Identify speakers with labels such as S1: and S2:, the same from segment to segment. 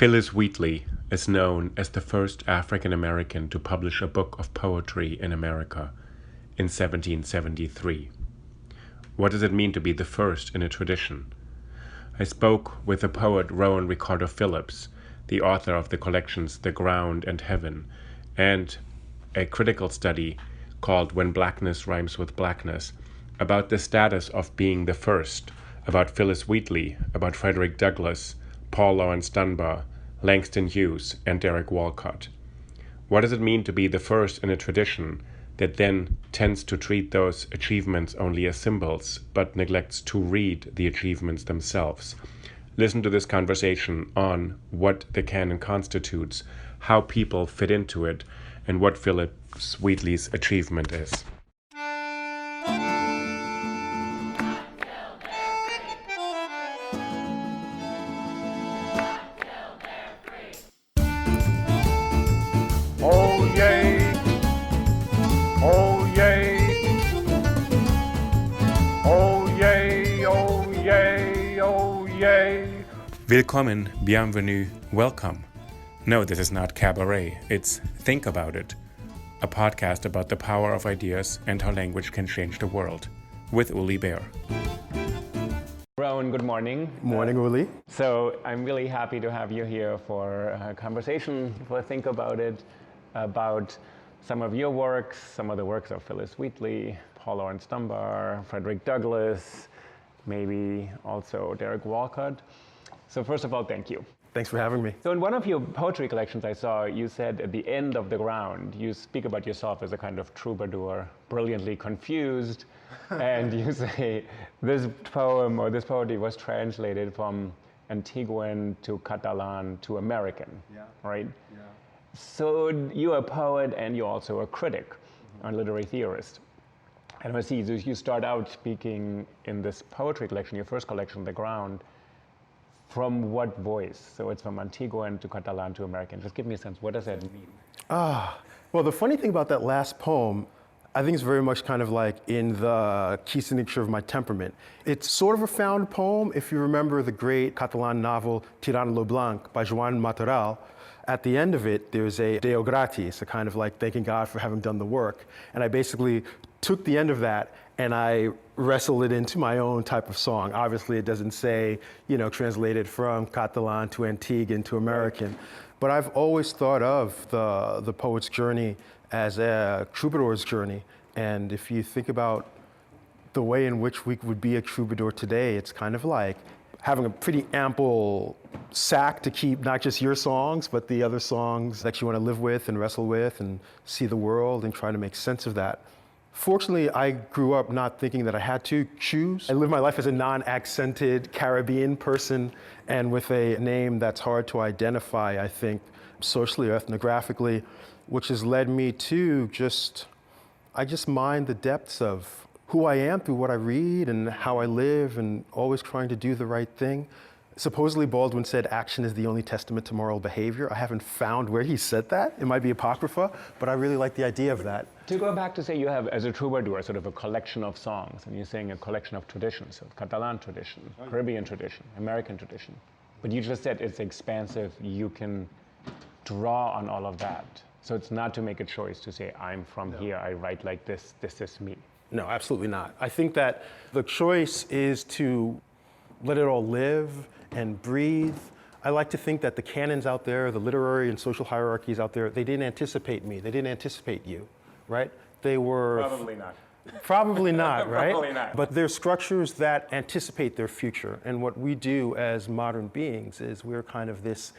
S1: Phillis Wheatley is known as the first African American to publish a book of poetry in America in 1773. What does it mean to be the first in a tradition? I spoke with the poet Rowan Ricardo Phillips, the author of the collections The Ground and Heaven, and a critical study called When Blackness Rhymes with Blackness, about the status of being the first, about Phillis Wheatley, about Frederick Douglas, Paul Laurence Dunbar, Langston Hughes, and Derek Walcott. What does it mean to be the first in a tradition that then tends to treat those achievements only as symbols, but neglects to read the achievements themselves? Listen to this conversation on what the canon constitutes, how people fit into it, and what Phillis Wheatley's achievement is. Willkommen, bienvenue, welcome. No, this is not cabaret, it's Think About It, a podcast about the power of ideas and how language can change the world, with Uli Baer. Rowan, good morning.
S2: Morning, Uli.
S1: So I'm really happy to have you here for a conversation, for Think About It, about some of your works, some of the works of Phillis Wheatley, Paul Laurence Dunbar, Frederick Douglas, maybe also Derek Walcott. So first of all, thank you.
S2: Thanks for having me.
S1: So in one of your poetry collections I saw, you said at the end of The Ground, you speak about yourself as a kind of troubadour, brilliantly confused, and you say this poem or this poetry was translated from Antiguan to Catalan to American, right? Yeah. So you're a poet and you're also a critic, a literary theorist. And I see you start out speaking in this poetry collection, your first collection, The Ground, from what voice? So it's from Antiguan to Catalan to American. Just give me a sense, what does that mean?
S2: Well, the funny thing about that last poem, I think it's very much kind of like in the key signature of my temperament. It's sort of a found poem. If you remember the great Catalan novel Tirant lo Blanc by Joan Matorral, at the end of it, there's a Deo gratis, a kind of like thanking God for having done the work. And I basically took the end of that and I wrestled it into my own type of song. Obviously, it doesn't say, translated from Catalan to Antiguan to American. But I've always thought of the poet's journey as a troubadour's journey. And if you think about the way in which we would be a troubadour today, it's kind of like having a pretty ample sack to keep not just your songs, but the other songs that you want to live with and wrestle with and see the world and try to make sense of that. Fortunately, I grew up not thinking that I had to choose. I lived my life as a non-accented Caribbean person and with a name that's hard to identify, I think, socially or ethnographically, which has led me to I just mind the depths of who I am through what I read and how I live and always trying to do the right thing. Supposedly Baldwin said action is the only testament to moral behavior. I haven't found where he said that. It might be Apocrypha, but I really like the idea of that.
S1: To go back to say you have, as a troubadour, sort of a collection of songs, and you're saying a collection of traditions, so Catalan tradition, Caribbean tradition, American tradition. But you just said it's expansive, you can draw on all of that. So it's not to make a choice to say, I'm from here, I write like this is me.
S2: No, absolutely not. I think that the choice is to let it all live and breathe. I like to think that the canons out there, the literary and social hierarchies out there, they didn't anticipate me, they didn't anticipate you, right? They were...
S1: Probably not.
S2: Probably not, right?
S1: Probably not.
S2: But they're structures that anticipate their future. And what we do as modern beings is we're kind of this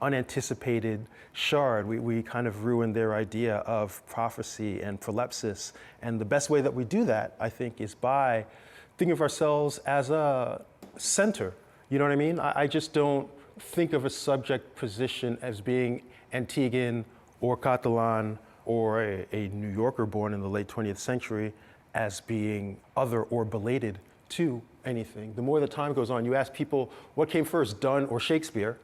S2: unanticipated shard. We kind of ruin their idea of prophecy and prolepsis. And the best way that we do that, I think, is by thinking of ourselves as a center. You know what I mean? I just don't think of a subject position as being Antiguan or Catalan or a New Yorker born in the late 20th century as being other or belated to anything. The more the time goes on, you ask people, what came first, Donne or Shakespeare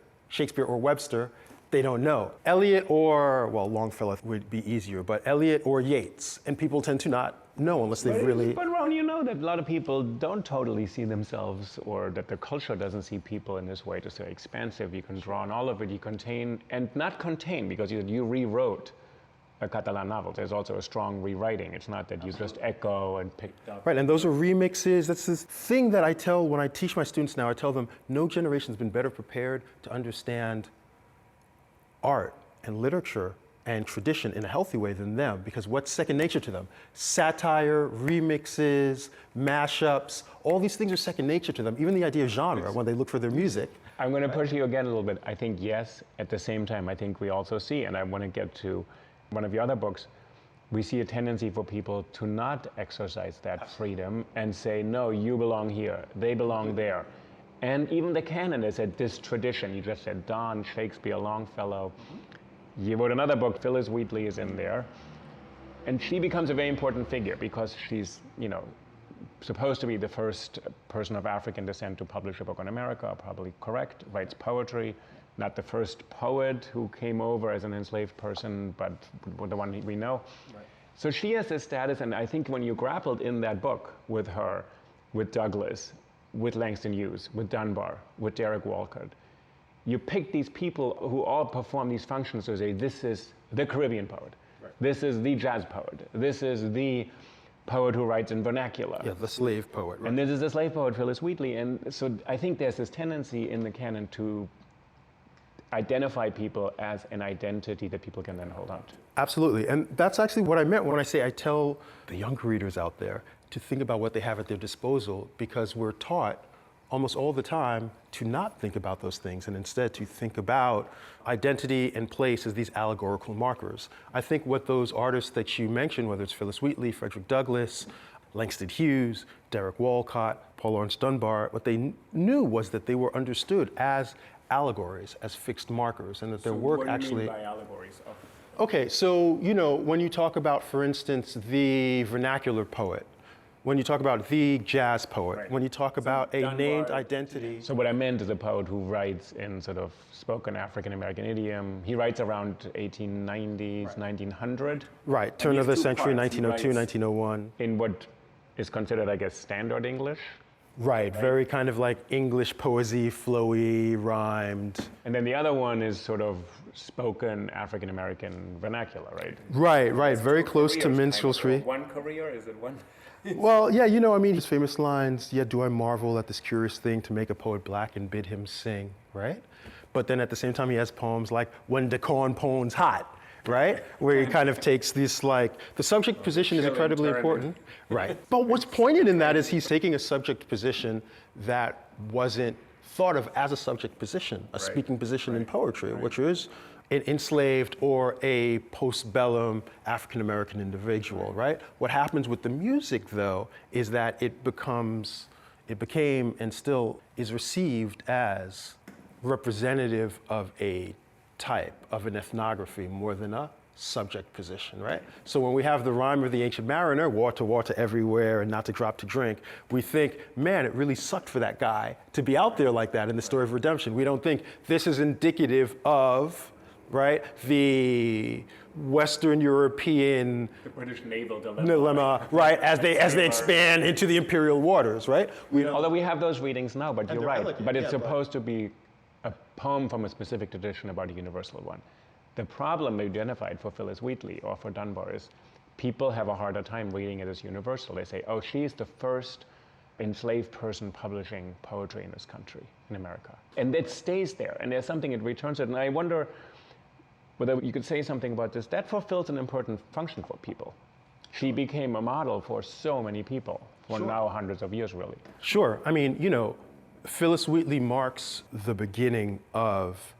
S2: or Webster? They don't know. Eliot or, well, Longfellow would be easier, but Eliot or Yeats. And people tend to not know unless they've really...
S1: But Ron, you know that a lot of people don't totally see themselves, or that the culture doesn't see people in this way. To say expansive, you can draw on all of it, you contain, and not contain, because you rewrote a Catalan novel. There's also a strong rewriting. It's not that you just echo and picked up.
S2: Right, and those are remixes. That's this thing that I tell when I teach my students now. I tell them no generation's been better prepared to understand art and literature and tradition in a healthy way than them, because what's second nature to them? Satire, remixes, mashups, all these things are second nature to them. Even the idea of genre when they look for their music.
S1: I'm going to push you again a little bit. I think yes, at the same time, I think we also see, and I want to get to one of your other books, we see a tendency for people to not exercise that freedom and say, no, you belong here, they belong there. And even the canon is at this tradition. You just said Donne, Shakespeare, Longfellow. You wrote another book, Phillis Wheatley is in there. And she becomes a very important figure because she's, supposed to be the first person of African descent to publish a book on America, probably correct, writes poetry, not the first poet who came over as an enslaved person, but the one we know. Right. So she has this status, and I think when you grappled in that book with her, with Douglas, with Langston Hughes, with Dunbar, with Derek Walcott, you pick these people who all perform these functions to say, this is the Caribbean poet, right. This is the jazz poet, this is the poet who writes in vernacular.
S2: Yeah, the slave poet. Right.
S1: And this is the slave poet, Phillis Wheatley. And so I think there's this tendency in the canon to identify people as an identity that people can then hold on to.
S2: Absolutely, and that's actually what I meant when I say I tell the younger readers out there to think about what they have at their disposal, because we're taught almost all the time to not think about those things and instead to think about identity and place as these allegorical markers. I think what those artists that you mentioned, whether it's Phillis Wheatley, Frederick Douglass, Langston Hughes, Derek Walcott, Paul Laurence Dunbar, what they knew was that they were understood as allegories, as fixed markers, and that their work actually...
S1: What do you mean by allegories?
S2: Okay, so, when you talk about, for instance, the vernacular poet, when you talk about the jazz poet, right. When you talk about a Dunbar, named identity...
S1: So what I meant is a poet who writes in sort of spoken African-American idiom. He writes around 1890s, right. 1900.
S2: Right, turn of the century, 1902, 1901.
S1: In what is considered, I guess, standard English.
S2: Right, very kind of like English poesy, flowy, rhymed.
S1: And then the other one is sort of spoken African-American vernacular, right?
S2: Right, very close to minstrelsy.
S1: One career, is it one?
S2: Well, yeah, his famous lines, yeah, do I marvel at this curious thing to make a poet black and bid him sing, right? But then at the same time, he has poems like When the Corn Pone's Hot, right? Where he kind of takes this, the subject position is incredibly important. Right. But what's poignant in that is he's taking a subject position that wasn't thought of as a subject position, a speaking position in poetry, which is an enslaved or a postbellum African-American individual, right? What happens with the music, though, is that it became and still is received as representative of a type, of an ethnography, more than a subject position, right? So when we have the rhyme of the ancient mariner, water everywhere and not to drop to drink, we think, man, it really sucked for that guy to be out there like that in the story of redemption. We don't think this is indicative of, right, the Western European...
S1: The British naval dilemma.
S2: Right, as they expand into the imperial waters, right?
S1: Although we have those readings now, but you're right. Elegant, but it's supposed to be a poem from a specific tradition about a universal one. The problem identified for Phillis Wheatley or for Dunbar is people have a harder time reading it as universal. They say, oh, she's the first enslaved person publishing poetry in this country, in America. And it stays there, and there's something, it returns it. And I wonder whether you could say something about this. That fulfills an important function for people. She became a model for so many people, for now hundreds of years, really.
S2: Sure. Phillis Wheatley marks the beginning of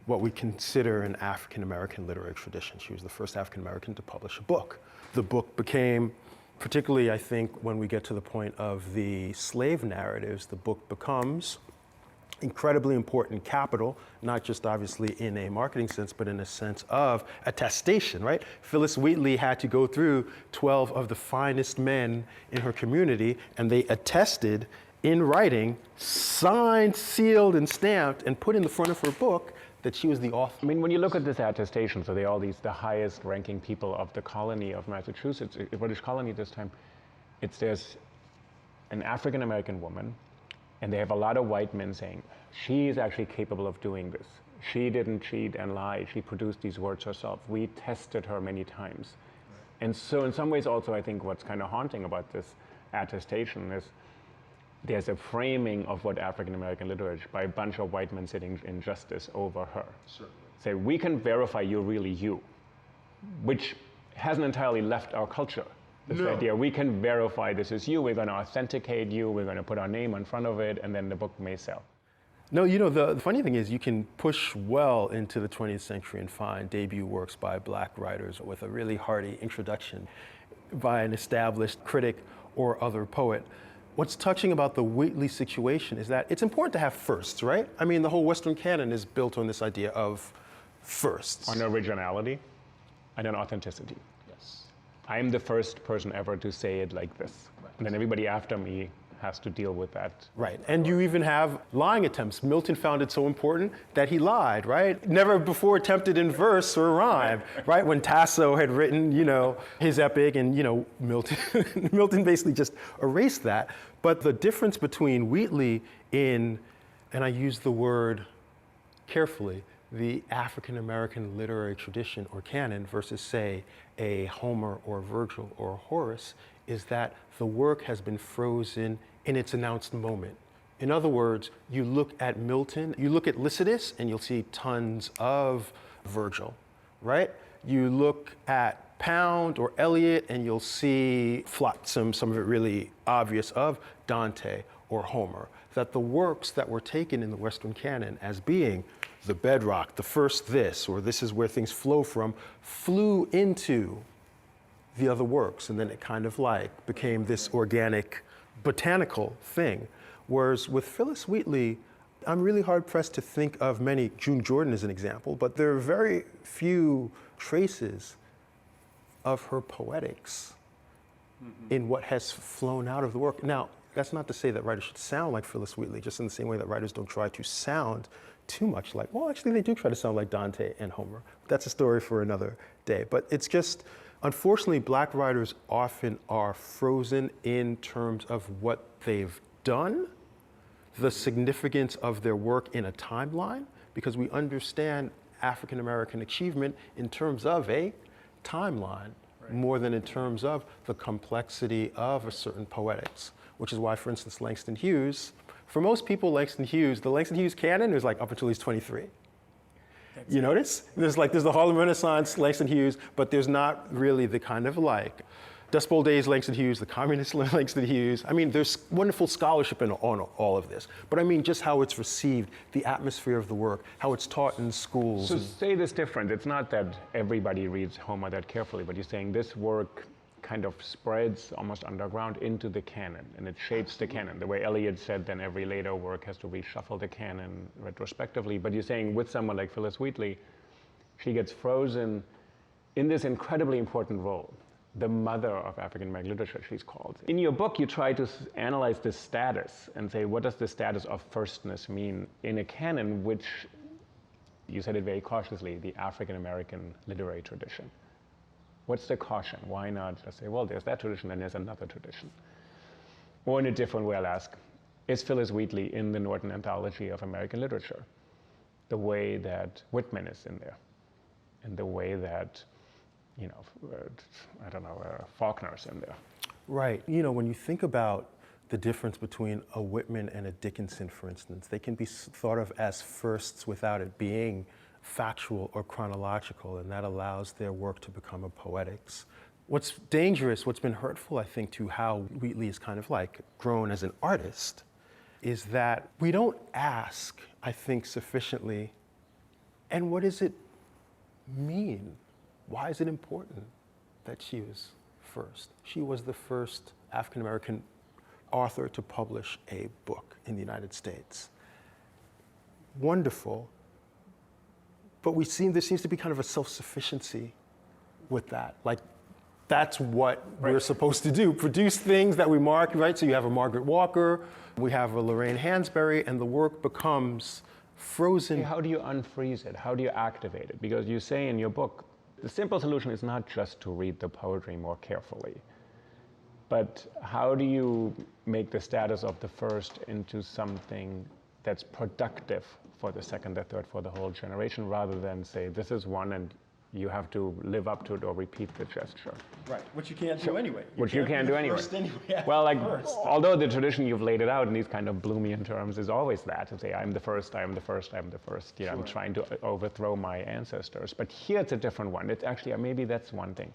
S2: what we consider an African-American literary tradition. She was the first African-American to publish a book. The book became, particularly I think when we get to the point of the slave narratives, the book becomes incredibly important capital, not just obviously in a marketing sense, but in a sense of attestation, right? Phillis Wheatley had to go through 12 of the finest men in her community, and they attested in writing, signed, sealed, and stamped, and put in the front of her book that she was the author?
S1: I mean, when you look at this attestation, so they're all the highest ranking people of the colony of Massachusetts, a British colony this time, there's an African American woman, and they have a lot of white men saying, she is actually capable of doing this. She didn't cheat and lie. She produced these words herself. We tested her many times. And so in some ways also, I think what's kind of haunting about this attestation is there's a framing of what African American literature by a bunch of white men sitting in justice over her.
S2: Certainly.
S1: Say, we can verify you're really you, which hasn't entirely left our culture. This idea, we can verify this is you, we're going to authenticate you, we're going to put our name in front of it, and then the book may sell.
S2: No, you know, the funny thing is you can push well into the 20th century and find debut works by black writers with a really hearty introduction by an established critic or other poet. What's touching about the Wheatley situation is that it's important to have firsts, right? I mean, the whole Western canon is built on this idea of firsts.
S1: On originality and on authenticity.
S2: Yes.
S1: I am the first person ever to say it like this. Right. And then everybody after me has to deal with that.
S2: Right, and you even have lying attempts. Milton found it so important that he lied, right? Never before attempted in verse or rhyme, right? When Tasso had written, you know, his epic, and, you know, Milton basically just erased that. But the difference between Wheatley and I use the word carefully, the African American literary tradition or canon versus, say, a Homer or Virgil or Horace, is that the work has been frozen in its announced moment. In other words, you look at Milton, you look at Lycidas, and you'll see tons of Virgil, right? You look at Pound or Eliot, and you'll see some of it really obvious of Dante or Homer. That the works that were taken in the Western canon as being the bedrock, the first this, or this is where things flow from, flew into the other works, and then it kind of like became this organic, botanical thing. Whereas with Phillis Wheatley, I'm really hard pressed to think of many, June Jordan is an example, but there are very few traces of her poetics in what has flown out of the work. Now, that's not to say that writers should sound like Phillis Wheatley, just in the same way that writers don't try to sound too much like, well, actually they do try to sound like Dante and Homer. That's a story for another day. But it's just, unfortunately, black writers often are frozen in terms of what they've done, the significance of their work in a timeline, because we understand African American achievement in terms of a timeline, right, more than in terms of the complexity of a certain poetics, which is why, for instance, Langston Hughes, for most people, the Langston Hughes canon is like up until he's 23. You notice? There's the Harlem Renaissance, Langston Hughes, but there's not really the kind of like Dust Bowl Days Langston Hughes, the communist Langston Hughes. I mean, there's wonderful scholarship on all of this. But I mean, just how it's received, the atmosphere of the work, how it's taught in schools.
S1: So say this different. It's not that everybody reads Homer that carefully, but you're saying this work kind of spreads almost underground into the canon, and it shapes the canon. The way Eliot said, then every later work has to reshuffle the canon retrospectively. But you're saying with someone like Phillis Wheatley, she gets frozen in this incredibly important role, the mother of African American literature, she's called. In your book, you try to analyze this status and say, what does the status of firstness mean in a canon, which, you said it very cautiously, the African American literary tradition. What's the caution? Why not just say, well, there's that tradition and there's another tradition? Or in a different way, I'll ask, is Phillis Wheatley in the Norton Anthology of American Literature? The way that Whitman is in there, and the way that, you know, Faulkner's in there.
S2: Right. You know, when you think about the difference between a Whitman and a Dickinson, for instance, they can be thought of as firsts without it being factual or chronological, and that allows their work to become a poetics. What's dangerous, what's been hurtful, I think, to how Wheatley is kind of like grown as an artist, is that we don't ask, I think, sufficiently, and what does it mean? Why is it important that she was first? She was the first African American author to publish a book in the United States. Wonderful. But there seems to be kind of a self-sufficiency with that. Like, that's what we're supposed to do, produce things that we mark, right? So you have a Margaret Walker, we have a Lorraine Hansberry, and the work becomes frozen.
S1: How do you unfreeze it? How do you activate it? Because you say in your book, the simple solution is not just to read the poetry more carefully, but how do you make the status of the first into something that's productive for the second, the third, for the whole generation, rather than say, this is one and you have to live up to it or repeat the gesture.
S2: Right, which you can't do anyway.
S1: Which you can't do anyway. Well, like, although the tradition you've laid it out in these kind of Bloomian terms is always that, to say, I'm the first, I'm the first, I'm the first. You know, I'm trying to overthrow my ancestors. But here it's a different one. It's actually, maybe that's one thing.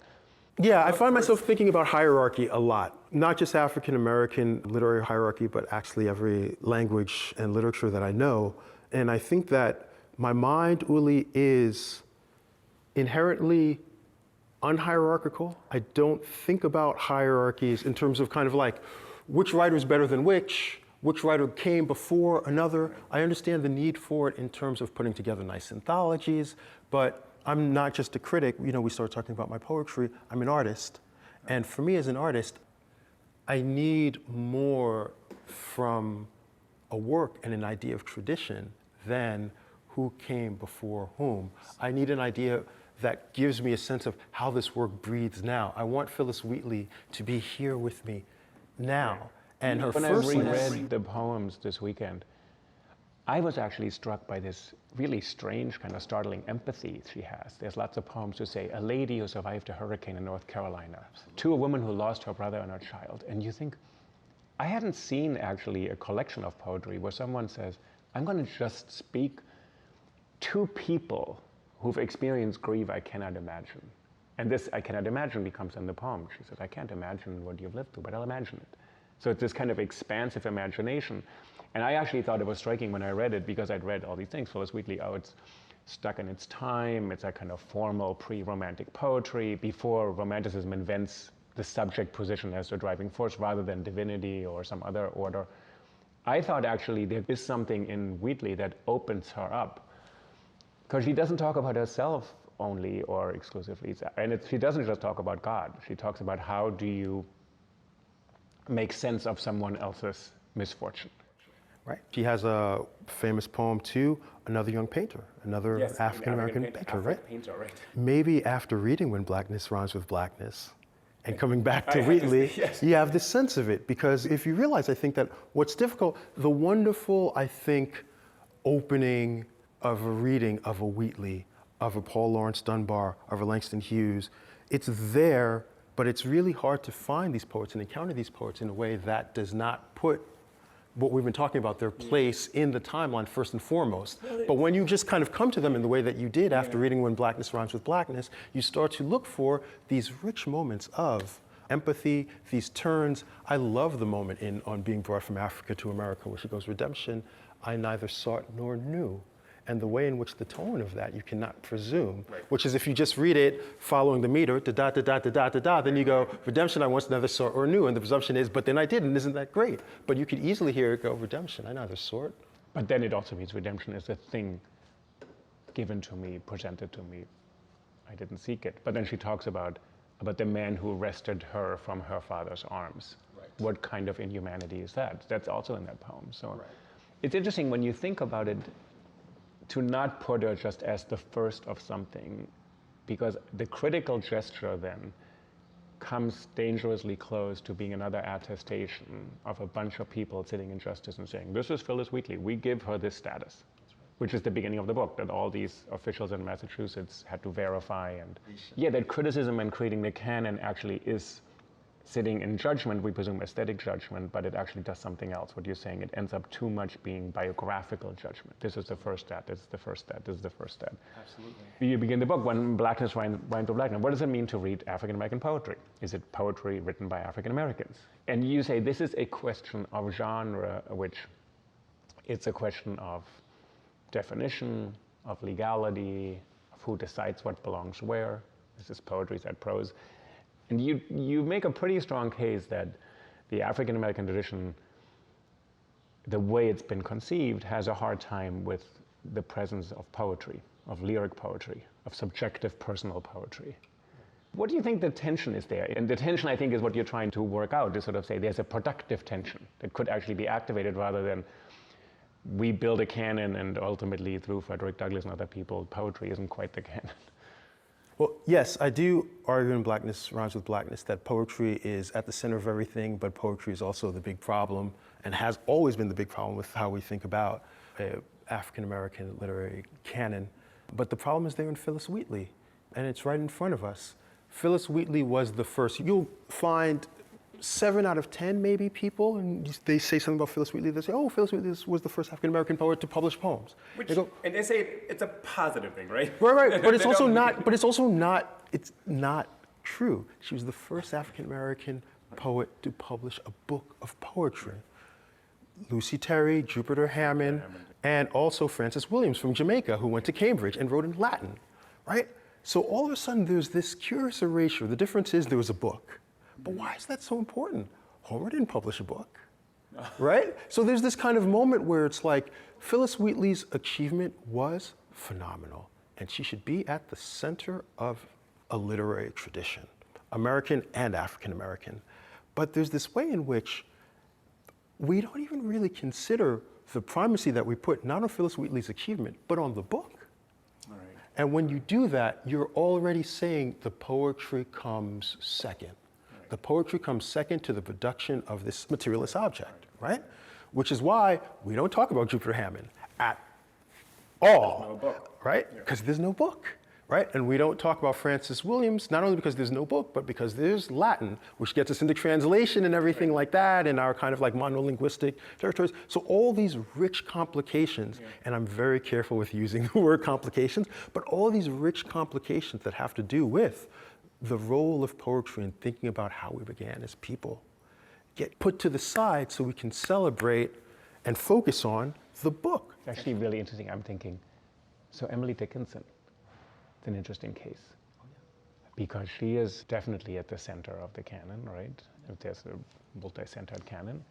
S2: Yeah, I find myself thinking about hierarchy a lot. Not just African American literary hierarchy, but actually every language and literature that I know. And I think that my mind, Uli, is inherently unhierarchical. I don't think about hierarchies in terms of kind of like which writer is better than which writer came before another. I understand the need for it in terms of putting together nice anthologies, but I'm not just a critic. You know, we started talking about my poetry. I'm an artist. And for me as an artist, I need more from a work and an idea of tradition than who came before whom. I need an idea that gives me a sense of how this work breathes now. I want Phillis Wheatley to be here with me now. And her
S1: when
S2: first
S1: I reread the poems this weekend, I was actually struck by this really strange, kind of startling empathy she has. There's lots of poems who say, a lady who survived a hurricane in North Carolina, to a woman who lost her brother and her child. And you think, I hadn't seen actually a collection of poetry where someone says, I'm going to just speak to people who've experienced grief I cannot imagine. And this I cannot imagine becomes in the poem. She says, I can't imagine what you've lived through, but I'll imagine it. So it's this kind of expansive imagination. And I actually thought it was striking when I read it, because I'd read all these things. Phillis Wheatley, oh, it's stuck in its time. It's a kind of formal pre-romantic poetry before Romanticism invents the subject position as the driving force rather than divinity or some other order. I thought actually there is something in Wheatley that opens her up, because she doesn't talk about herself only or exclusively. And she doesn't just talk about God. She talks about how do you make sense of someone else's misfortune.
S2: Right. She has a famous poem too, Another Young Painter, another African-American painter, right? Maybe after reading When Blackness Rhymes with Blackness and coming back to Wheatley, you have this sense of it. Because if you realize, I think that what's difficult, the wonderful, I think, opening of a reading of a Wheatley, of a Paul Laurence Dunbar, of a Langston Hughes, it's there, but it's really hard to find these poets and encounter these poets in a way that does not put what we've been talking about, their place in the timeline first and foremost. But when you just kind of come to them in the way that you did after reading When Blackness Rhymes with Blackness, you start to look for these rich moments of empathy, these turns. I love the moment on Being Brought from Africa to America where she goes, redemption, I neither sought nor knew. And the way in which the tone of that you cannot presume, which is if you just read it following the meter, da-da-da-da-da-da-da, then you go, redemption I once neither sought or knew, and the presumption is, but then I didn't, isn't that great? But you could easily hear it go, redemption I neither sought.
S1: But then it also means redemption is a thing given to me, presented to me. I didn't seek it. But then she talks about the man who wrested her from her father's arms. Right. What kind of inhumanity is that? That's also in that poem. So it's interesting when you think about it, to not put her just as the first of something, because the critical gesture then comes dangerously close to being another attestation of a bunch of people sitting in justice and saying, this is Phillis Wheatley, we give her this status, which is the beginning of the book, that all these officials in Massachusetts had to verify. And that criticism and creating the canon actually is sitting in judgment, we presume aesthetic judgment, but it actually does something else. What you're saying, it ends up too much being biographical judgment. This is the first stat, this is the first stat, this is the first stat.
S2: Absolutely.
S1: You begin the book, When Blackness Rhymes with Blackness. What does it mean to read African-American poetry? Is it poetry written by African-Americans? And you say this is a question of genre, which it's a question of definition, of legality, of who decides what belongs where. Is this poetry, is that prose? And you make a pretty strong case that the African-American tradition, the way it's been conceived, has a hard time with the presence of poetry, of lyric poetry, of subjective personal poetry. What do you think the tension is there? And the tension, I think, is what you're trying to work out, to sort of say there's a productive tension that could actually be activated rather than we build a canon, and ultimately through Frederick Douglass and other people, poetry isn't quite the canon.
S2: Well, yes, I do argue in Blackness Rhymes with Blackness that poetry is at the center of everything, but poetry is also the big problem and has always been the big problem with how we think about African-American literary canon. But the problem is there in Phillis Wheatley, and it's right in front of us. Phillis Wheatley was the first. You'll find 7 out of 10 maybe people, and they say something about Phillis Wheatley, they say, oh, Phillis Wheatley was the first African-American poet to publish poems.
S1: And they say it's a positive thing, right?
S2: Right, but it's also not true. She was the first African-American poet to publish a book of poetry. Lucy Terry, Jupiter Hammond, and also Francis Williams from Jamaica, who went to Cambridge and wrote in Latin, right? So all of a sudden there's this curious erasure. The difference is there was a book. But why is that so important? Homer didn't publish a book, right? So there's this kind of moment where it's like Phillis Wheatley's achievement was phenomenal, and she should be at the center of a literary tradition, American and African American. But there's this way in which we don't even really consider the primacy that we put not on Phillis Wheatley's achievement, but on the book.
S1: All right.
S2: And when you do that, you're already saying the poetry comes second. Right. The poetry comes second to the production of this materialist object, right? Which is why we don't talk about Jupiter Hammond at all,
S1: there's no book.
S2: Right? Because there's no book. Right? And we don't talk about Francis Williams, not only because there's no book, but because there's Latin, which gets us into translation and everything like that, and our kind of like monolinguistic territories. So all these rich complications, and I'm very careful with using the word complications, but all these rich complications that have to do with the role of poetry in thinking about how we began as people get put to the side so we can celebrate and focus on the book.
S1: It's actually really interesting. I'm thinking, so Emily Dickinson, an interesting case because she is definitely at the center of the canon, right? If there's a multi-centered canon,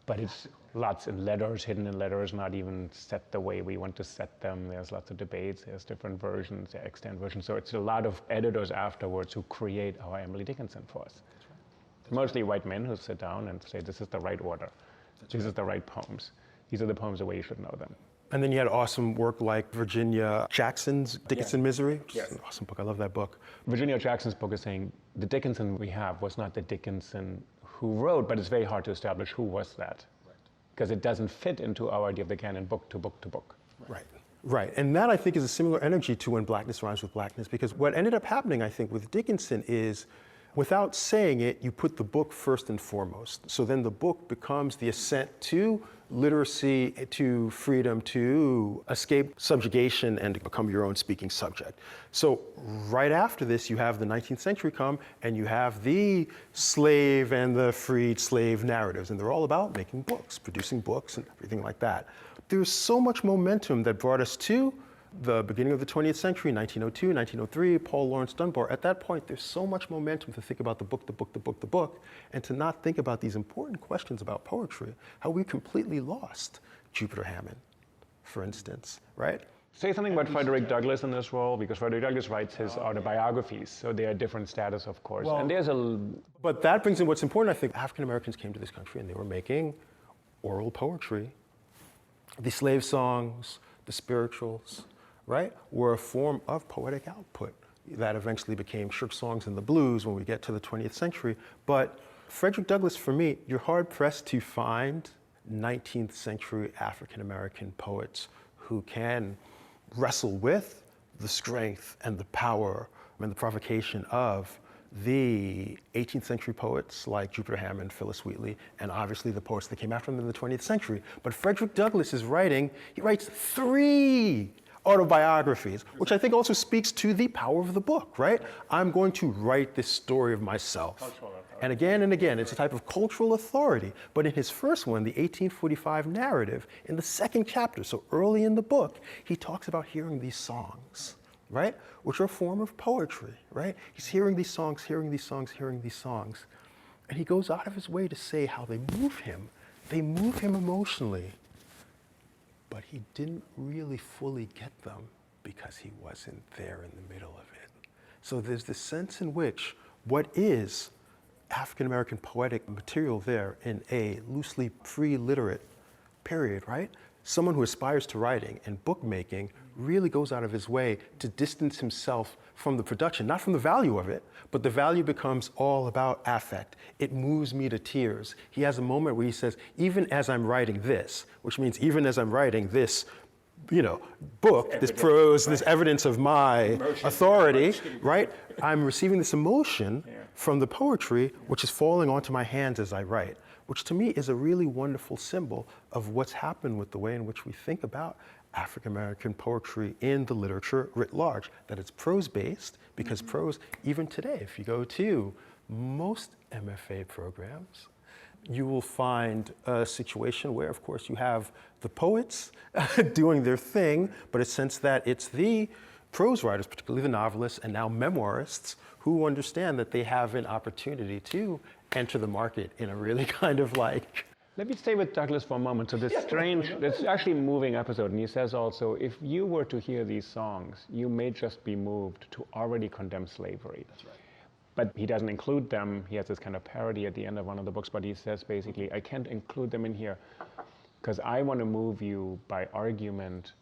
S1: but it's lots in letters, hidden in letters, not even set the way we want to set them. There's lots of debates, there's different versions, extant versions. So it's a lot of editors afterwards who create our Emily Dickinson for us. That's mostly white men who sit down and say, this is the right order. These are the right poems. These are the poems the way you should know them.
S2: And then you had awesome work like Virginia Jackson's Dickinson Misery.
S1: Yes.
S2: An awesome book, I love that book.
S1: Virginia Jackson's book is saying the Dickinson we have was not the Dickinson who wrote, but it's very hard to establish who was that. Because it doesn't fit into our idea of the canon book to book to book.
S2: Right. And that I think is a similar energy to when Blackness Rhymes with Blackness, because what ended up happening, I think, with Dickinson is without saying it, you put the book first and foremost. So then the book becomes the ascent to literacy, to freedom, to escape subjugation and to become your own speaking subject. So right after this, you have the 19th century come and you have the slave and the freed slave narratives. And they're all about making books, producing books and everything like that. There's so much momentum that brought us to the beginning of the 20th century, 1902, 1903, Paul Laurence Dunbar. At that point, there's so much momentum to think about the book, the book, the book, the book, and to not think about these important questions about poetry, how we completely lost Jupiter Hammond, for instance, right?
S1: Say something about Frederick Douglass in this role, because Frederick Douglass writes his autobiographies, so they are different status, of course.
S2: Well,
S1: and there's a...
S2: But that brings in what's important, I think. African Americans came to this country and they were making oral poetry. The slave songs, the spirituals, right, were a form of poetic output that eventually became church songs and the blues when we get to the 20th century. But Frederick Douglass, for me, you're hard-pressed to find 19th century African-American poets who can wrestle with the strength and the power and the provocation of the 18th century poets like Jupiter Hammond, Phillis Wheatley, and obviously the poets that came after them in the 20th century. But Frederick Douglass is writing, he writes 3 autobiographies, which I think also speaks to the power of the book, right? I'm going to write this story of myself. And again, it's a type of cultural authority. But in his first one, the 1845 narrative, in the 2nd chapter, so early in the book, he talks about hearing these songs, right? Which are a form of poetry, right? He's hearing these songs, hearing these songs, hearing these songs. And he goes out of his way to say how they move him. They move him emotionally. But he didn't really fully get them because he wasn't there in the middle of it. So there's this sense in which what is African-American poetic material there in a loosely pre-literate period, right? someone who aspires to writing and bookmaking really goes out of his way to distance himself from the production, not from the value of it, but the value becomes all about affect. It moves me to tears. He has a moment where he says, even as I'm writing this, which means even as I'm writing this, book, this prose, this evidence of my authority, right? I'm receiving this emotion from the poetry, which is falling onto my hands as I write, which to me is a really wonderful symbol of what's happened with the way in which we think about African American poetry in the literature writ large, that it's prose-based, because prose, even today, if you go to most MFA programs, you will find a situation where, of course, you have the poets doing their thing, but a sense that it's the prose writers, particularly the novelists and now memoirists, who understand that they have an opportunity to enter the market in a really kind of like...
S1: Let me stay with Douglas for a moment. So this it's actually a moving episode, and he says also, if you were to hear these songs, you may just be moved to already condemn slavery.
S2: That's right.
S1: But he doesn't include them. He has this kind of parody at the end of one of the books, but he says basically, I can't include them in here because I want to move you by argument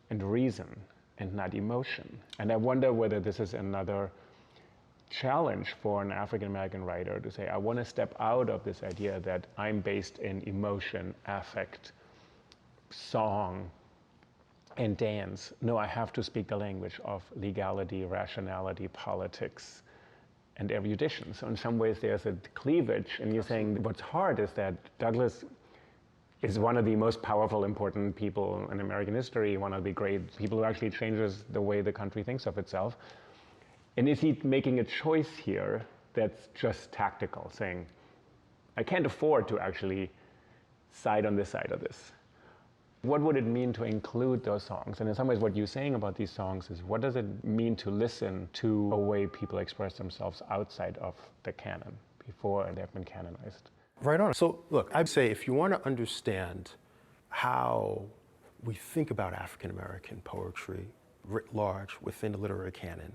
S1: and reason and not emotion. And I wonder whether this is another challenge for an African-American writer to say, I want to step out of this idea that I'm based in emotion, affect, song, and dance. No, I have to speak the language of legality, rationality, politics, and erudition. So in some ways there's a cleavage, and you're saying what's hard is that Douglas is one of the most powerful, important people in American history, one of the great people who actually changes the way the country thinks of itself. And is he making a choice here that's just tactical, saying, I can't afford to actually side on this side of this? What would it mean to include those songs? And in some ways what you're saying about these songs is, what does it mean to listen to a way people express themselves outside of the canon, before they've been canonized?
S2: Right on. So look, I'd say if you want to understand how we think about African American poetry writ large within the literary canon,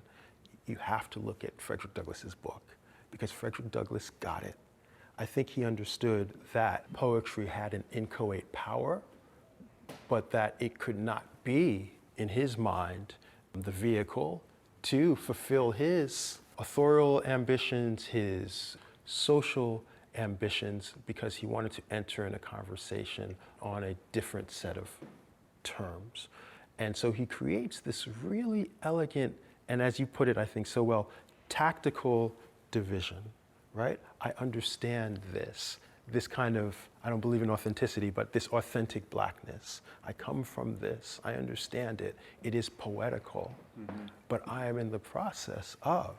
S2: you have to look at Frederick Douglass's book, because Frederick Douglass got it. I think he understood that poetry had an inchoate power, but that it could not be, in his mind, the vehicle to fulfill his authorial ambitions, his social ambitions, because he wanted to enter in a conversation on a different set of terms. And so he creates this really elegant, and as you put it, I think so well, tactical division, right? I understand this kind of, I don't believe in authenticity, but this authentic blackness. I come from this, I understand it. It is poetical, but I am in the process of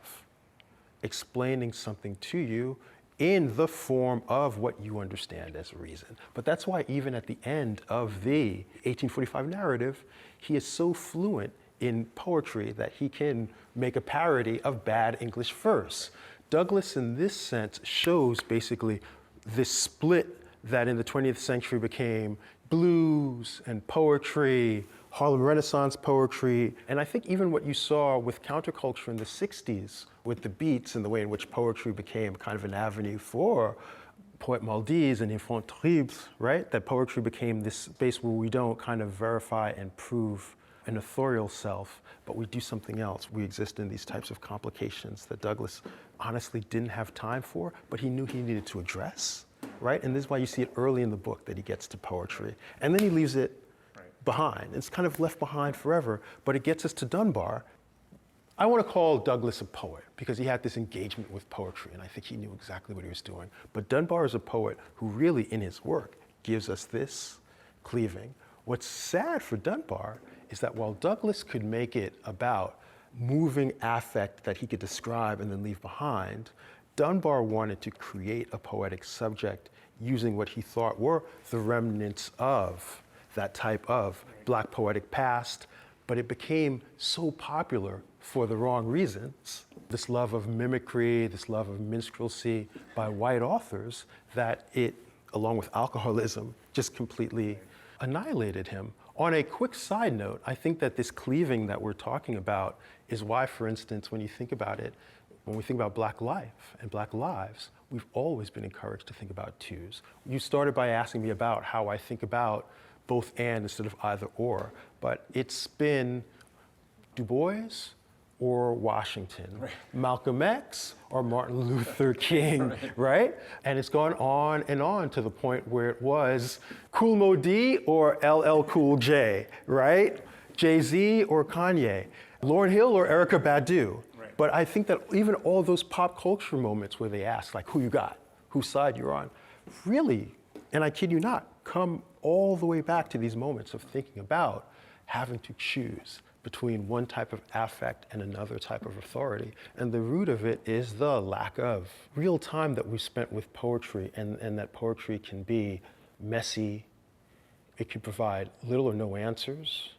S2: explaining something to you in the form of what you understand as reason. But that's why even at the end of the 1845 narrative, he is so fluent in poetry that he can make a parody of bad English verse. Douglas, in this sense, shows basically this split that in the 20th century became blues and poetry, Harlem Renaissance poetry, and I think even what you saw with counterculture in the 60s, with the beats and the way in which poetry became kind of an avenue for poète maldives and enfants terribles, right? That poetry became this space where we don't kind of verify and prove an authorial self, but we do something else. We exist in these types of complications that Douglas honestly didn't have time for, but he knew he needed to address, right? And this is why you see it early in the book that he gets to poetry. And then he leaves it behind. It's kind of left behind forever, but it gets us to Dunbar. I want to call Douglas a poet because he had this engagement with poetry, and I think he knew exactly what he was doing. But Dunbar is a poet who really, in his work, gives us this cleaving. What's sad for Dunbar is that while Douglas could make it about moving affect that he could describe and then leave behind, Dunbar wanted to create a poetic subject using what he thought were the remnants of that type of Black poetic past, but it became so popular for the wrong reasons, this love of mimicry, this love of minstrelsy by white authors, that it, along with alcoholism, just completely annihilated him. On a quick side note, I think that this cleaving that we're talking about is why, for instance, when you think about it, when we think about Black life and Black lives, we've always been encouraged to think about twos. You started by asking me about how I think about both and instead of either or. But it's been Du Bois or Washington, right. Malcolm X or Martin Luther King, right? And it's gone on and on to the point where it was Kool Moe Dee or LL Cool J, right? Jay-Z or Kanye, Lauryn Hill or Erykah Badu. Right. But I think that even all those pop culture moments where they ask, like, who you got, whose side you're on, really, and I kid you not, come all the way back to these moments of thinking about having to choose between one type of affect and another type of authority. And the root of it is the lack of real time that we spent with poetry, and that poetry can be messy. It can provide little or no answers.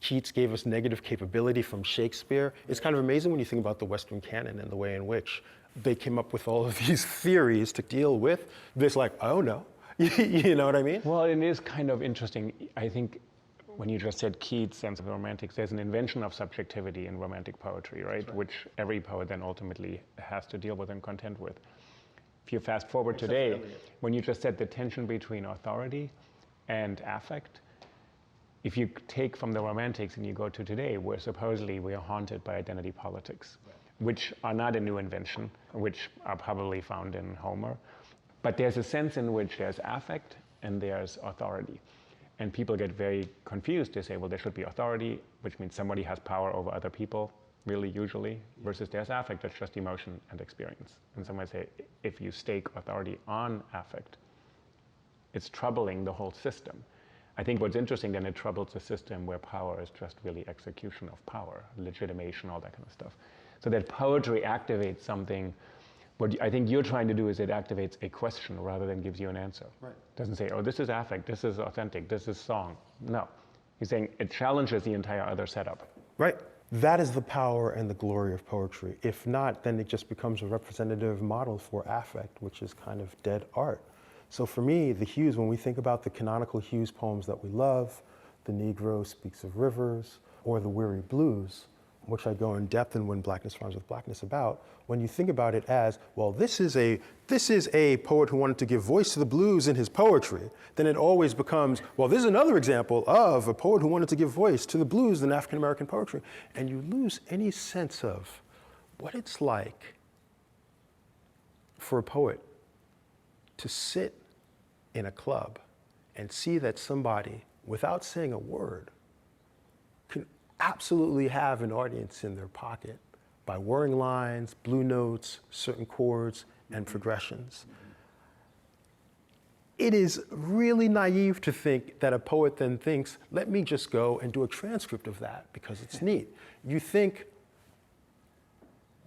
S2: Keats gave us negative capability from Shakespeare. It's kind of amazing when you think about the Western canon and the way in which they came up with all of these theories to deal with this, like, oh no, you know what I mean?
S1: Well, it is kind of interesting. I think when you just said Keats and the Romantics, there's an invention of subjectivity in Romantic poetry, right? Which every poet then ultimately has to deal with and contend with. If you fast forward today, when you just said the tension between authority and affect, if you take from the Romantics and you go to today, where supposedly we are haunted by identity politics, which are not a new invention, which are probably found in Homer, but there's a sense in which there's affect and there's authority. And people get very confused. They say, well, there should be authority, which means somebody has power over other people, really, usually, versus there's affect, that's just emotion and experience. And some might say, if you stake authority on affect, it's troubling the whole system. I think what's interesting, then, it troubles a system where power is just really execution of power, legitimation, all that kind of stuff. So that poetry activates something. What I think you're trying to do is it activates a question rather than gives you an answer. Right. It doesn't say, oh, this is affect, this is authentic, this is song. No. He's saying it challenges the entire other setup.
S2: Right. That is the power and the glory of poetry. If not, then it just becomes a representative model for affect, which is kind of dead art. So for me, the Hughes, when we think about the canonical Hughes poems that we love, The Negro Speaks of Rivers, or the Weary Blues, which I go in depth in When Blackness Rhymes with Blackness about, when you think about it as, well, this is a poet who wanted to give voice to the blues in his poetry, then it always becomes, well, this is another example of a poet who wanted to give voice to the blues in African American poetry. And you lose any sense of what it's like for a poet to sit in a club and see that somebody, without saying a word, can absolutely have an audience in their pocket by whirring lines, blue notes, certain chords, and progressions. It is really naive to think that a poet then thinks, let me just go and do a transcript of that because it's neat. You think,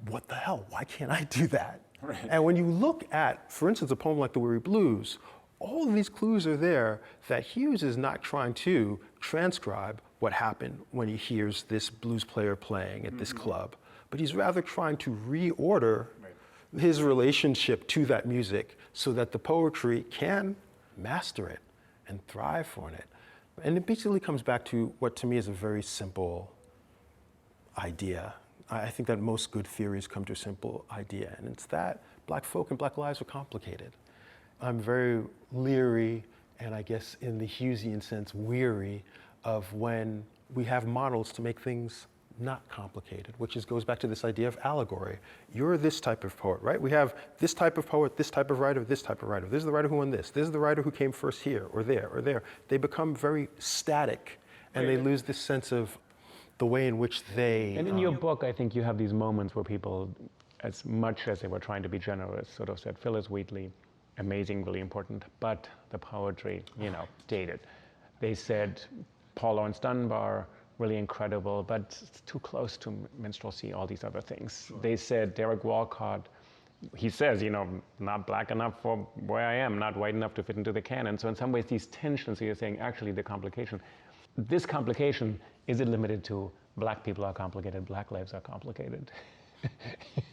S2: what the hell, why can't I do that? Right. And when you look at, for instance, a poem like The Weary Blues, all of these clues are there that Hughes is not trying to transcribe what happened when he hears this blues player playing at this club, but he's rather trying to reorder his relationship to that music so that the poetry can master it and thrive on it. And it basically comes back to what to me is a very simple idea. I think that most good theories come to a simple idea, and it's that Black folk and Black lives are complicated. I'm very leery, and I guess in the Hughesian sense, weary of when we have models to make things not complicated, which goes back to this idea of allegory. You're this type of poet, right? We have this type of poet, this type of writer, this type of writer. This is the writer who won this. This is the writer who came first here or there or there. They become very static, and they lose this sense of the way in which they...
S1: And in your book, I think you have these moments where people, as much as they were trying to be generous, sort of said, Phillis Wheatley, amazing, really important, but the poetry, dated. They said, Paul Laurence Dunbar, really incredible, but it's too close to minstrelsy, all these other things. Sure. They said, Derek Walcott, he says, not black enough for where I am, not white enough to fit into the canon. So in some ways, these tensions, so you're saying, actually, the complication, this complication, is it limited to black people are complicated, black lives are complicated?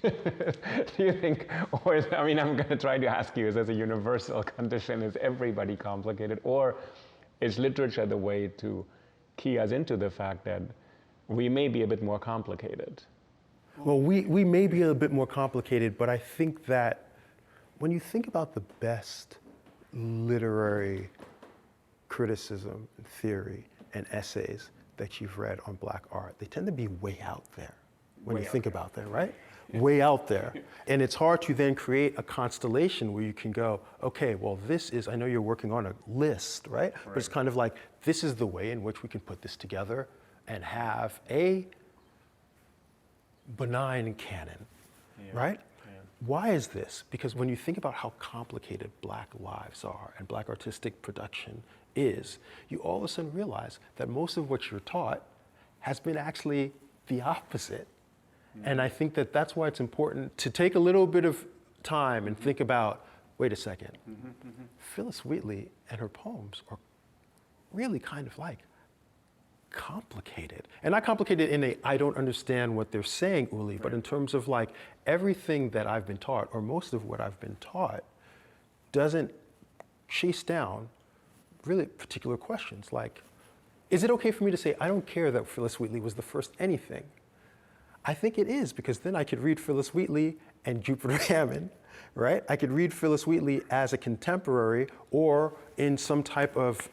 S1: Do you think, or I'm going to try to ask you, is as a universal condition, is everybody complicated? Or is literature the way to key us into the fact that we may be a bit more complicated?
S2: Well, we may be a bit more complicated, but I think that when you think about the best literary criticism and theory and essays that you've read on Black art, they tend to be way out there when you think about that, right? Way out there. And it's hard to then create a constellation where you can go, okay, well, this is, I know you're working on a list, right? But it's kind of like, this is the way in which we can put this together and have a benign canon, right? Why is this? Because when you think about how complicated Black lives are and Black artistic production is, you all of a sudden realize that most of what you're taught has been actually the opposite. And I think that that's why it's important to take a little bit of time and think about, wait a second, Phillis Wheatley and her poems are really kind of like complicated. And not complicated in a, I don't understand what they're saying, Uli, but in terms of like everything that I've been taught, or most of what I've been taught, doesn't chase down really particular questions. Like, is it okay for me to say, I don't care that Phillis Wheatley was the first anything? I think it is, because then I could read Phillis Wheatley and Jupiter Hammond, right? I could read Phillis Wheatley as a contemporary or in some type of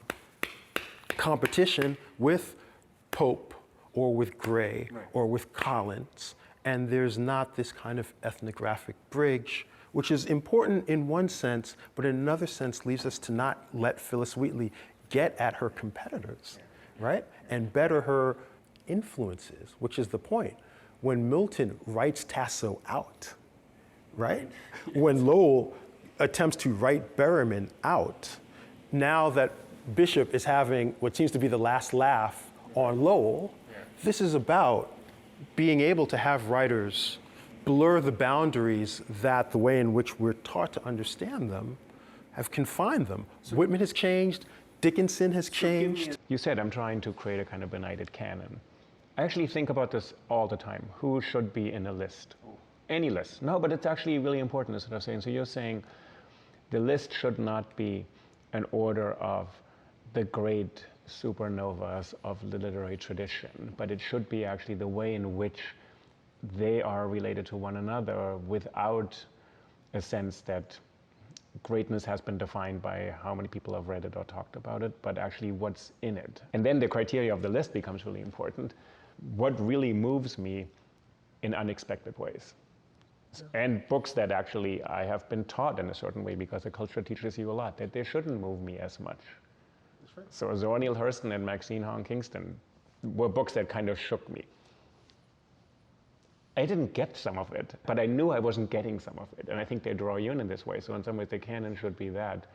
S2: competition with Pope or with Gray or with Collins. And there's not this kind of ethnographic bridge, which is important in one sense, but in another sense leaves us to not let Phillis Wheatley get at her competitors, right? And better her influences, which is the point. When Milton writes Tasso out, right? When Lowell attempts to write Berryman out, now that Bishop is having what seems to be the last laugh on Lowell, this is about being able to have writers blur the boundaries that the way in which we're taught to understand them have confined them. So Whitman has changed, Dickinson has changed.
S1: You said I'm trying to create a kind of benighted canon. I actually think about this all the time. Who should be in a list? Any list. No, but it's actually really important, is what I'm saying. So you're saying the list should not be an order of the great supernovas of the literary tradition, but it should be actually the way in which they are related to one another without a sense that greatness has been defined by how many people have read it or talked about it, but actually what's in it. And then the criteria of the list becomes really important. What really moves me in unexpected ways. And books that actually I have been taught in a certain way because the culture teaches you a lot, that they shouldn't move me as much. That's right. So Zora Neale Hurston and Maxine Hong Kingston were books that kind of shook me. I didn't get some of it, but I knew I wasn't getting some of it. And I think they draw you in this way. So in some ways the canon should be that,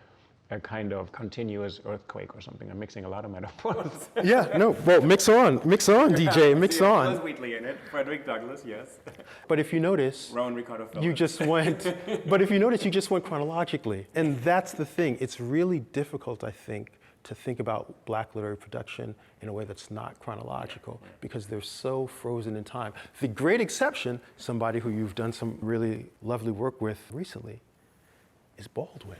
S1: a kind of continuous earthquake or something. I'm mixing a lot of metaphors.
S2: Yeah, no, well, mix on, DJ, mix on.
S1: Phillis Wheatley in it, Frederick Douglas, yes.
S2: But if you notice,
S1: Rowan Ricardo Phillips.
S2: you just went, but if you notice, you just went chronologically. And that's the thing. It's really difficult, I think, to think about Black literary production in a way that's not chronological, because they're so frozen in time. The great exception, somebody who you've done some really lovely work with recently, is Baldwin.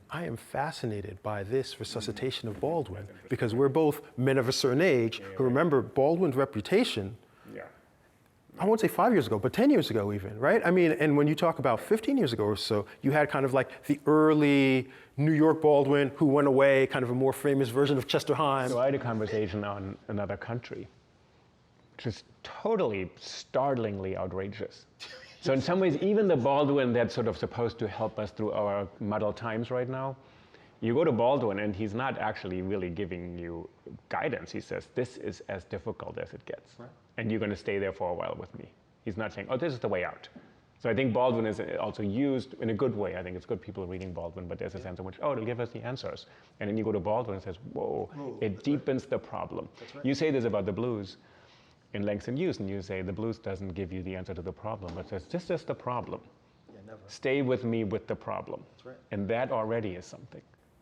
S2: I am fascinated by this resuscitation of Baldwin, because we're both men of a certain age who remember Baldwin's reputation, I won't say 5 years ago, but 10 years ago even, right? I mean, and when you talk about 15 years ago or so, you had kind of like the early New York Baldwin who went away, kind of a more famous version of Chester Himes.
S1: So I had a conversation on Another Country, which is totally, startlingly outrageous. So in some ways, even the Baldwin that's sort of supposed to help us through our muddled times right now, you go to Baldwin and he's not actually really giving you guidance. He says, this is as difficult as it gets. Right. And you're going to stay there for a while with me. He's not saying, oh, this is the way out. So I think Baldwin is also used in a good way. I think it's good people reading Baldwin, but there's a sense in which, oh, it'll give us the answers. And then you go to Baldwin and says, whoa, it deepens the problem. Right. You say this about the blues in Langston Hughes, and you say the blues doesn't give you the answer to the problem, but says, this is the problem. Yeah, never. Stay with me with the problem. That's right. And that already is something.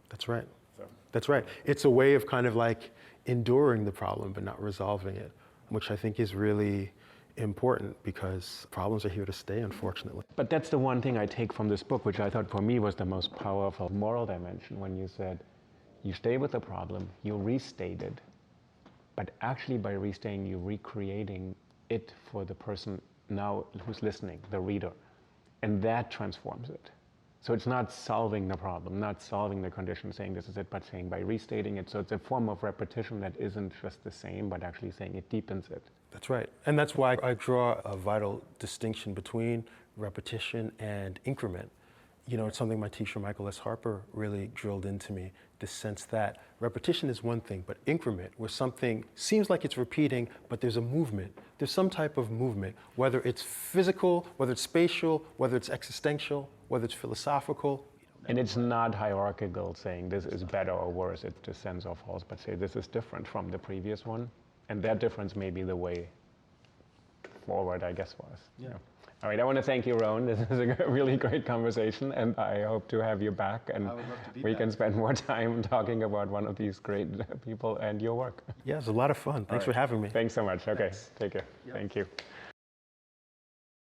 S2: That's right. So. That's right. It's a way of kind of like enduring the problem but not resolving it, which I think is really important, because problems are here to stay, unfortunately.
S1: But that's the one thing I take from this book, which I thought for me was the most powerful moral dimension, when you said, you stay with the problem, you restate it, but actually by restating, you're recreating it for the person now who's listening, the reader. And that transforms it. So it's not solving the problem, not solving the condition, saying this is it, but saying by restating it. So it's a form of repetition that isn't just the same, but actually saying it deepens it.
S2: That's right. And that's why I draw a vital distinction between repetition and increment. You know, it's something my teacher, Michael S. Harper, really drilled into me, this sense that repetition is one thing, but increment, where something seems like it's repeating, but there's a movement. There's some type of movement, whether it's physical, whether it's spatial, whether it's existential, whether it's philosophical.
S1: And it's not hierarchical, saying this is better or worse, it's just sense or false, but say this is different from the previous one. And that difference may be the way forward, I guess, for us.
S2: Yeah.
S1: All right, I want to thank you, Rowan. This is a really great conversation, and I hope to have you back, and we can spend more time talking about one of these great people and your work.
S2: Yeah, it was a lot of fun. Thanks for having me.
S1: Thanks so much. Okay, take care. Yep. Thank you.